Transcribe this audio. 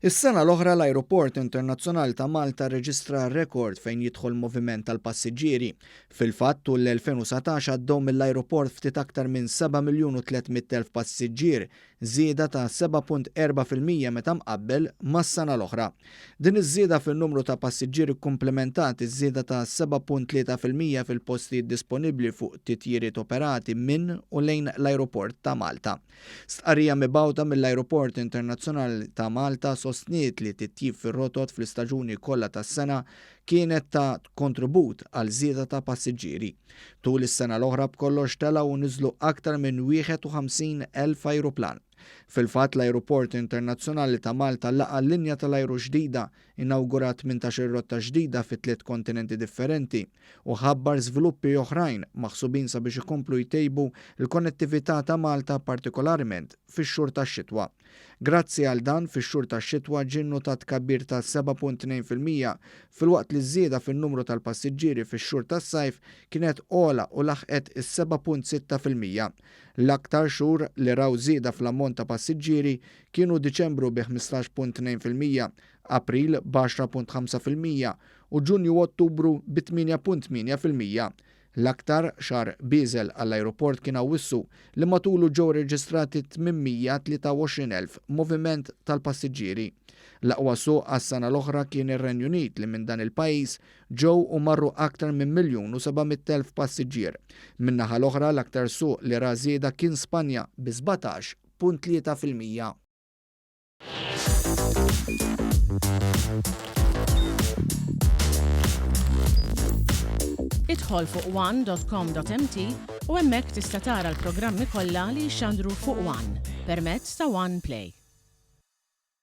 Is-sena l-oħra l-Ajruport Internazzjonali ta' Malta rreġistra rekord fejn jidħol moviment tal-passiġġieri. Fil-fatt tul l-2019 għaddew mill-ajruport ftit aktar minn 7,300,000 passiġġier, żieda ta' 7.4% meta mqabbel mas-sena l-oħra. Din iż-żieda fin-numru ta' passiġġieri komplementati żieda ta' 7.3% fil-postijiet disponibbli fuq titjiriet operati minn u lejn l-Ajruport ta' Malta. Stqarrija mibgħuta mill-Ajruport Internazzjonali ta' Malta sostniet li titjib fir-rotot fl-istaġuni kollha tas-sena kienet ta' kontribut għal żieda ta' passiġġieri. Tul is-sena l-oħra b'kollox telgħu u niżlu aktar minn 51,000 ajruplan. Fil-fatt l-Ajruport Internazzjonali ta' Malta laqa linja tal-ajru ġdida inawgurat 18 rotta ġdida fi 3 kontinenti differenti u ħabbar żviluppi oħrajn maħsubin sabiex ikomplu jtejbu l-konnettività ta' Malta partikolarment fix-xhur tax-xitwa. Grazzi għal dan fix-xhur tax-xitwa ġinnu ta' tkabbir ta' 7.2% filwaqt li żieda fin-numru tal-passiġġieri fix-xhur tas-sajf kienet ogħla u laħqet is-7.6%. L-aktar xhur li raw żieda fl-ammont ta' passiġġieri kienu Diċembru bi 15.2%, April b'10.5% u Ġunju u Ottubru bi 8.8%. L-aktar xahar biżel għall-ajruport kien Awwissu li matulu ġew reġistrati 823,000 moviment tal-passiġġieri. L-aqwa suq għas-sena l-oħra kien ir-Renju Unit li minn dan il-pajjiż ġew u marru aktar minn 1,700,000 passiġġier. Min-naħa l-oħra l-aktar suq li ra żieda kien Spanja bi 17.3%. Idħol fuq one.com.mt u hemmhekk tista' tara l-programmi kollha li jxandru fuq One permezz ta' One Play.